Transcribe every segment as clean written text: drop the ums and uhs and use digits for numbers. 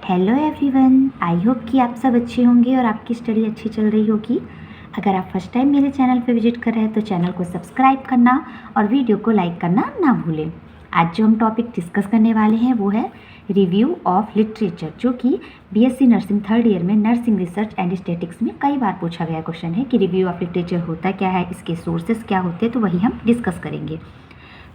Hello everyone, I hope कि आप सब अच्छे होंगे और आपकी स्टडी अच्छी चल रही होगी। अगर आप फर्स्ट टाइम मेरे चैनल पर विजिट कर रहे हैं तो चैनल को सब्सक्राइब करना और वीडियो को लाइक करना ना भूलें। आज जो हम टॉपिक डिस्कस करने वाले हैं वो है रिव्यू ऑफ लिटरेचर, जो कि बीएससी नर्सिंग थर्ड ईयर में नर्सिंग रिसर्च एंड स्टैटिस्टिक्स में कई बार पूछा गया क्वेश्चन है कि रिव्यू ऑफ लिटरेचर होता क्या है, इसके सोर्सेज क्या होते हैं, तो वही हम डिस्कस करेंगे।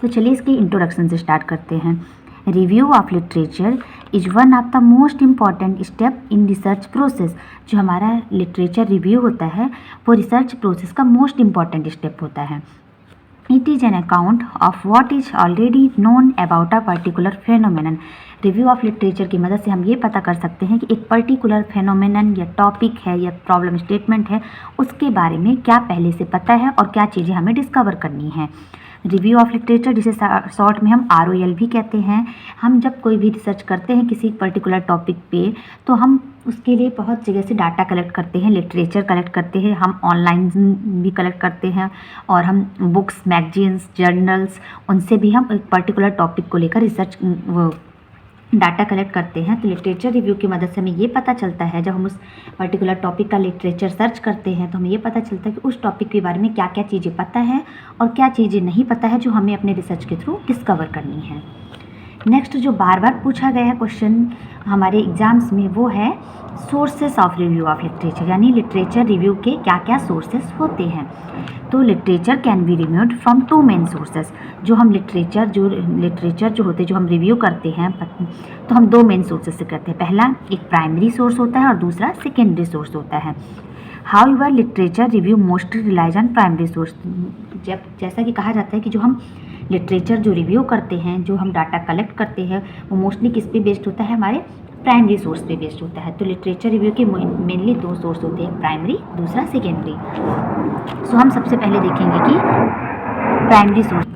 तो चलिए इसकी इंट्रोडक्शन से स्टार्ट करते हैं। Review of literature is one of the most important step in research process. जो हमारा लिटरेचर रिव्यू होता है वो रिसर्च प्रोसेस का मोस्ट इम्पॉर्टेंट स्टेप होता है। It is an account of what is already known about a particular phenomenon. Review of literature की मदद से हम ये पता कर सकते हैं कि एक पर्टिकुलर फेनोमेनन या टॉपिक है या प्रॉब्लम स्टेटमेंट है, उसके बारे में क्या पहले से पता है और क्या चीज़ें हमें डिस्कवर करनी है। रिव्यू ऑफ लिटरेचर, जिसे शॉर्ट में हम ROL भी कहते हैं। हम जब कोई भी रिसर्च करते हैं किसी पर्टिकुलर टॉपिक पे, तो हम उसके लिए बहुत जगह से डाटा कलेक्ट करते हैं, लिटरेचर कलेक्ट करते हैं, हम ऑनलाइन भी कलेक्ट करते हैं और हम बुक्स, मैगजीन्स, जर्नल्स, उनसे भी हम एक पर्टिकुलर टॉपिक को लेकर रिसर्च डाटा कलेक्ट करते हैं। तो लिटरेचर रिव्यू की मदद से हमें ये पता चलता है, जब हम उस पर्टिकुलर टॉपिक का लिटरेचर सर्च करते हैं तो हमें ये पता चलता है कि उस टॉपिक के बारे में क्या क्या चीज़ें पता है और क्या चीज़ें नहीं पता है, जो हमें अपने रिसर्च के थ्रू डिस्कवर करनी है। नेक्स्ट जो बार बार पूछा गया है क्वेश्चन हमारे एग्जाम्स में वो है sources of review of literature, यानी लिटरेचर रिव्यू के क्या क्या सोर्सेस होते हैं। तो literature can be reviewed from two main sources. जो हम लिटरेचर जो होते हैं, जो हम रिव्यू करते हैं, तो हम दो मेन सोर्सेस से करते हैं। पहला एक प्राइमरी सोर्स होता है और दूसरा सेकेंडरी सोर्स होता है। However literature review mostly relies on primary source. जैसा कि कहा जाता है कि जो हम लिटरेचर जो रिव्यू करते हैं, जो हम डाटा कलेक्ट करते हैं, वो मोस्टली किस पे बेस्ड होता है, हमारे प्राइमरी सोर्स पे बेस्ड होता है। तो लिटरेचर रिव्यू के मेनली दो सोर्स होते हैं, प्राइमरी, दूसरा सेकेंडरी। सो हम सबसे पहले देखेंगे कि प्राइमरी सोर्स।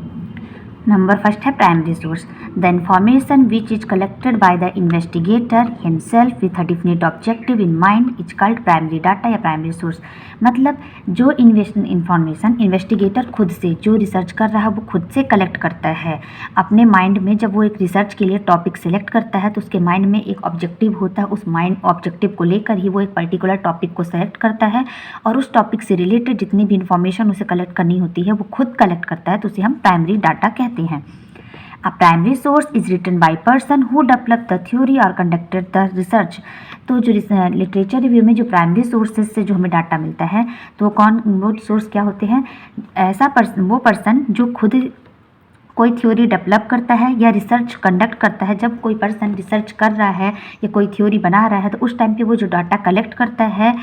नंबर फर्स्ट है primary source. The information which is collected by the investigator himself with a definite objective in mind is called primary data या प्राइमरी सोर्स। मतलब जो इंफॉर्मेशन इन्वेस्टिगेटर खुद से, जो रिसर्च कर रहा है वो खुद से कलेक्ट करता है अपने माइंड में। जब वो एक रिसर्च के लिए टॉपिक सेलेक्ट करता है तो उसके माइंड में एक ऑब्जेक्टिव होता है, उस माइंड ऑब्जेक्टिव को लेकर ही वो एक पर्टिकुलर टॉपिक को सेलेक्ट करता है और उस टॉपिक से रिलेटेड जितनी भी इंफॉर्मेशन उसे कलेक्ट करनी होती है वो खुद कलेक्ट करता है, तो उसे हम प्राइमरी डाटा कहते हैं। A primary source is written by person who developed the theory or conducted the research। तो जो लिटरेचर रिव्यू में जो प्राइमरी सोर्सेज से जो हमें डाटा मिलता है, तो वो सोर्स क्या होते हैं, वो पर्सन जो खुद कोई थ्योरी डेवलप करता है या रिसर्च कंडक्ट करता है। जब कोई पर्सन रिसर्च कर रहा है या कोई थ्योरी बना रहा है तो उस टाइम पे वो जो डाटा कलेक्ट करता है,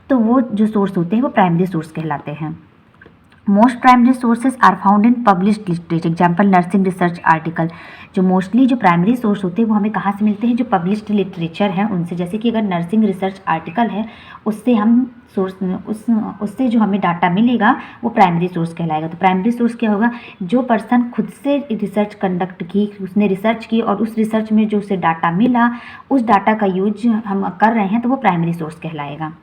तो वो जो सोर्स होते हैं वो प्राइमरी सोर्स कहलाते हैं। Most primary sources are found in published literature, example nursing research article. जो मोस्टली जो प्राइमरी सोर्स होते हैं वो हमें कहाँ से मिलते हैं, जो पब्लिश्ड लिटरेचर हैं उनसे। जैसे कि अगर नर्सिंग रिसर्च आर्टिकल है, उससे हम उससे जो हमें डाटा मिलेगा वो प्राइमरी सोर्स कहलाएगा। तो प्राइमरी सोर्स क्या होगा, जो पर्सन खुद से रिसर्च कंडक्ट की, उसने रिसर्च की और उस रिसर्च में जो उसे डाटा मिला, उस डाटा का यूज हम कर रहे हैं, तो वो प्राइमरी सोर्स कहलाएगा।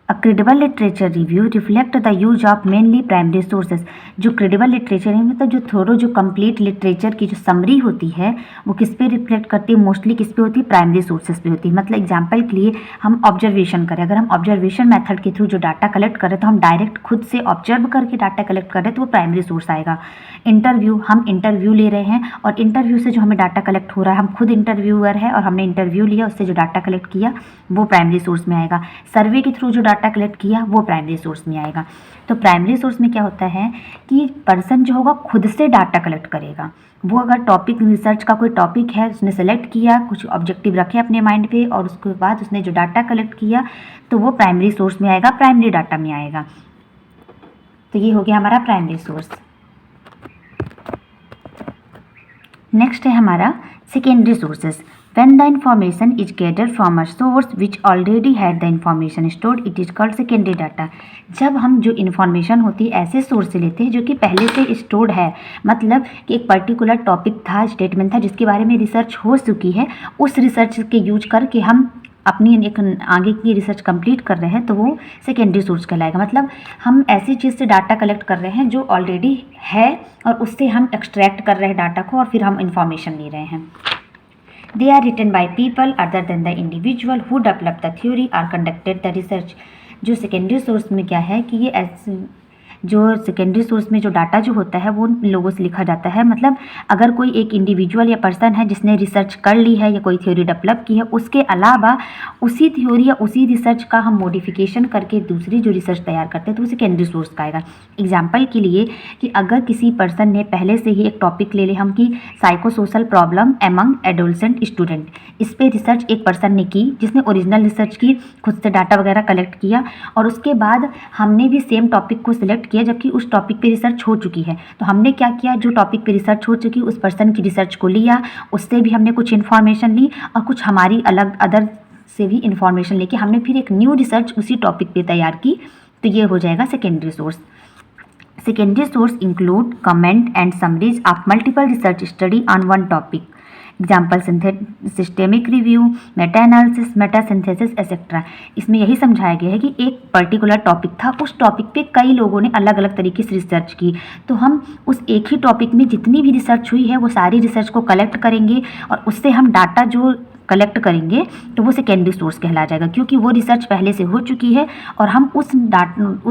A credible literature review reflect the use of mainly primary sources। जो credible literature है, मतलब जो थोरो, जो complete literature की जो समरी होती है वो किस पे रिफ्लेक्ट करती है, मोस्टली किस पे होती है, प्राइमरी सोर्सेज पे होती है। मतलब एग्जाम्पल के लिए हम ऑब्जर्वेशन करें, अगर हम ऑब्जर्वेशन मेथड के थ्रू जो डाटा कलेक्ट करें, तो हम डायरेक्ट खुद से ऑब्जर्व करके डाटा कलेक्ट कर रहे हैं, तो वो प्राइमरी सोर्स आएगा। इंटरव्यू, हम इंटरव्यू ले रहे हैं और इंटरव्यू से जो हमें डाटा कलेक्ट हो रहा है, हम खुद इंटरव्यूअर है और हमने इंटरव्यू लिया, उससे जो डाटा कलेक्ट किया वो प्राइमरी सोर्स में आएगा। सर्वे के थ्रू जो डाटा कलेक्ट किया वो प्राइमरी सोर्स में आएगा। तो प्राइमरी सोर्स में क्या होता है कि पर्सन जो होगा खुद से डाटा कलेक्ट करेगा। वो अगर टॉपिक, रिसर्च का कोई टॉपिक है, उसने सेलेक्ट किया, कुछ ऑब्जेक्टिव रखे अपने माइंड पे और उसके बाद उसने जो डाटा कलेक्ट किया, तो वो प्राइमरी सोर्स में आएगा, प्राइमरी डाटा में आएगा। तो ये हो गया हमारा प्राइमरी सोर्स। नेक्स्ट है हमारा secondary sources. When the information is gathered from a source which already had the information stored, it is called secondary data। जब हम जो इन्फॉर्मेशन होती है ऐसे सोर्स से लेते हैं जो कि पहले से स्टोर्ड है, मतलब कि एक पर्टिकुलर टॉपिक था, स्टेटमेंट था, जिसके बारे में रिसर्च हो चुकी है, उस रिसर्च के यूज करके हम अपनी एक आगे की रिसर्च कंप्लीट कर रहे हैं, तो वो सेकेंडरी सोर्स कहलाएगा। मतलब हम ऐसी चीज़ से डाटा कलेक्ट कर रहे हैं जो ऑलरेडी है और उससे हम एक्सट्रैक्ट कर रहे हैं डाटा को और फिर हम इंफॉर्मेशन ले रहे हैं। They are written by people other than the individual who develop the theory or conducted the research. जो सेकेंडरी सोर्स में क्या है कि ये जो सेकेंडरी सोर्स में जो डाटा जो होता है वो उन लोगों से लिखा जाता है। मतलब अगर कोई एक इंडिविजुअल या पर्सन है जिसने रिसर्च कर ली है या कोई थ्योरी डेवलप की है, उसके अलावा उसी थ्योरी या उसी रिसर्च का हम मॉडिफिकेशन करके दूसरी जो रिसर्च तैयार करते हैं तो वो सेकेंडरी सोर्स का आएगा। एग्जाम्पल के लिए कि अगर किसी पर्सन ने पहले से ही एक टॉपिक ले लिया हम कि psychosocial problem among adolescent student, इस पर रिसर्च एक पर्सन ने की जिसने ओरिजिनल रिसर्च की, खुद से डाटा वगैरह कलेक्ट किया और उसके बाद हमने भी सेम टॉपिक को सिलेक्ट किया जबकि उस टॉपिक पे रिसर्च हो चुकी है। तो हमने क्या किया, जो टॉपिक पे रिसर्च हो चुकी उस पर्सन की रिसर्च को लिया, उससे भी हमने कुछ इन्फॉर्मेशन ली और कुछ हमारी अलग अदर से भी इन्फॉर्मेशन लेके हमने फिर एक न्यू रिसर्च उसी टॉपिक पे तैयार की। तो ये हो जाएगा secondary source. Secondary source include comment and summaries of multiple research study on one topic. Example systemic review, Meta analysis, Meta synthesis etcetera. इसमें यही समझाया गया है कि एक पर्टिकुलर टॉपिक था, उस टॉपिक पे कई लोगों ने अलग अलग तरीके से रिसर्च की, तो हम उस एक ही टॉपिक में जितनी भी रिसर्च हुई है वो सारी रिसर्च को कलेक्ट करेंगे और उससे हम डाटा जो कलेक्ट करेंगे तो वो सेकेंडरी सोर्स कहला जाएगा, क्योंकि वो रिसर्च पहले से हो चुकी है और हम उस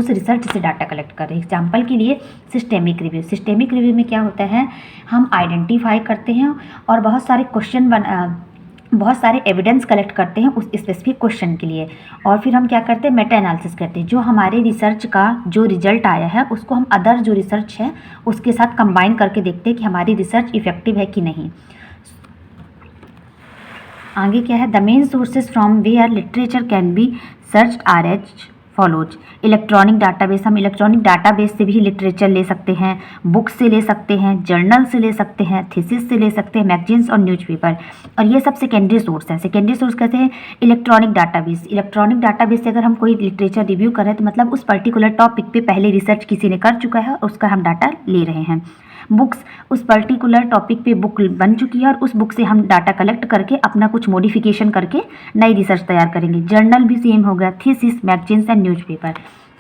रिसर्च से डाटा कलेक्ट कर रहे हैं। एग्जाम्पल के लिए सिस्टेमिक रिव्यू। सिस्टेमिक रिव्यू में क्या होता है, हम आइडेंटिफाई करते हैं और बहुत सारे एविडेंस कलेक्ट करते हैं उस स्पेसिफिक क्वेश्चन के लिए और फिर हम क्या करते हैं, मेटा एनालिसिस करते हैं। जो हमारे रिसर्च का जो रिजल्ट आया है उसको हम अदर जो रिसर्च है उसके साथ कंबाइन करके देखते हैं कि हमारी रिसर्च इफेक्टिव है कि नहीं। आगे क्या है, the main sources from where literature can be search are as follows. Electronic database, हम इलेक्ट्रॉनिक डाटाबेस से भी लिटरेचर ले सकते हैं, बुक्स से ले सकते हैं, जर्नल से ले सकते हैं, थीसिस से ले सकते हैं, मैगजीन्स और न्यूज़पेपर, और ये सब सेकेंडरी सोर्स है। सेकेंडरी सोर्स कहते हैं इलेक्ट्रॉनिक डाटाबेस। इलेक्ट्रॉनिक डाटाबेस से अगर हम कोई लिटरेचर रिव्यू कर रहे हैं तो मतलब उस पर्टिकुलर टॉपिक पे पहले रिसर्च किसी ने कर चुका है और उसका हम डाटा ले रहे हैं। बुक्स, उस पर्टिकुलर टॉपिक पे बुक बन चुकी है और उस बुक से हम डाटा कलेक्ट करके अपना कुछ मॉडिफिकेशन करके नई रिसर्च तैयार करेंगे। जर्नल भी सेम हो गया, थीसिस, मैगजीन्स एंड न्यूज़पेपर।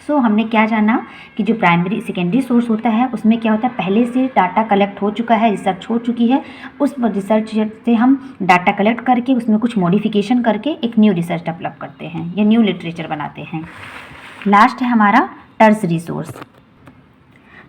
सो हमने क्या जाना कि जो प्राइमरी सेकेंडरी सोर्स होता है उसमें क्या होता है, पहले से डाटा कलेक्ट हो चुका है, रिसर्च हो चुकी है, उस रिसर्च से हम डाटा कलेक्ट करके उसमें कुछ मॉडिफिकेशन करके एक न्यू रिसर्च डेवलप करते हैं या न्यू लिटरेचर बनाते हैं। लास्ट है हमारा tertiary source.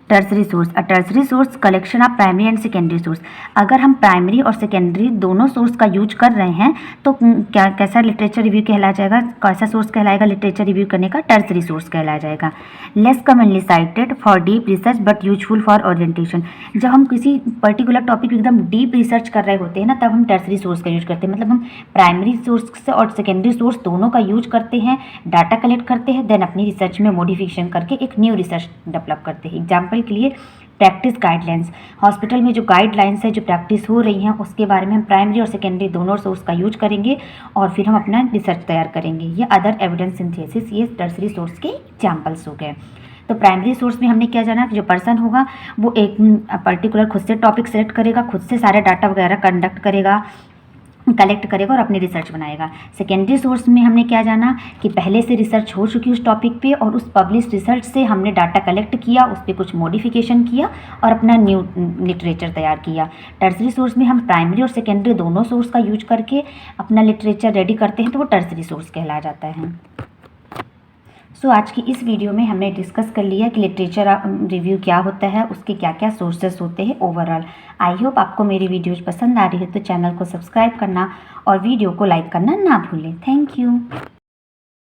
Tertiary source, a tertiary source collection of primary and secondary source. अगर हम प्राइमरी और सेकेंडरी दोनों सोर्स का यूज कर रहे हैं तो क्या कैसा लिटरेचर रिव्यू कहला जाएगा, कैसा सोर्स कहलाएगा लिटरेचर रिव्यू करने का, टर्सरी सोर्स कहलाया जाएगा। Less commonly cited for deep research but useful for orientation. जब हम किसी पर्टिकुलर टॉपिक एकदम डीप रिसर्च कर रहे होते हैं ना तब हम टर्सरी सोर्स का यूज करते हैं। मतलब हम प्राइमरी सोर्स और सेकेंडरी सोर्स दोनों का यूज करते हैं, डाटा कलेक्ट करते हैं, देन अपनी रिसर्च में मॉडिफिकेशन करके एक न्यू रिसर्च डेवलप करते हैं। एग्जाम्पल के लिए प्रैक्टिस गाइडलाइंस, हॉस्पिटल में जो गाइडलाइंस है जो प्रैक्टिस हो रही हैं उसके बारे में हम प्राइमरी और सेकेंडरी दोनों सोर्स का यूज करेंगे और फिर हम अपना रिसर्च तैयार करेंगे। ये अदर एविडेंस सिंथेसिस, ये टर्सरी सोर्स के एग्जाम्पल्स हो गए। तो प्राइमरी सोर्स में हमने क्या जाना कि जो पर्सन होगा वो एक पर्टिकुलर खुद से टॉपिक सेलेक्ट करेगा, खुद से सारे डाटा वगैरह कंडक्ट करेगा, कलेक्ट करेगा और अपनी रिसर्च बनाएगा। सेकेंडरी सोर्स में हमने क्या जाना कि पहले से रिसर्च हो चुकी उस टॉपिक पे और उस पब्लिश रिसर्च से हमने डाटा कलेक्ट किया, उस पर कुछ मॉडिफिकेशन किया और अपना न्यू लिटरेचर तैयार किया। टर्सरी सोर्स में हम प्राइमरी और सेकेंडरी दोनों सोर्स का यूज करके अपना लिटरेचर रेडी करते हैं तो वो टर्सरी सोर्स कहलाया जाता है। सो आज की इस वीडियो में हमने डिस्कस कर लिया कि लिटरेचर रिव्यू क्या होता है, उसके क्या क्या सोर्सेस होते हैं ओवरऑल। आई होप आपको मेरी वीडियोज़ पसंद आ रही है तो चैनल को सब्सक्राइब करना और वीडियो को लाइक करना ना भूलें। Thank you.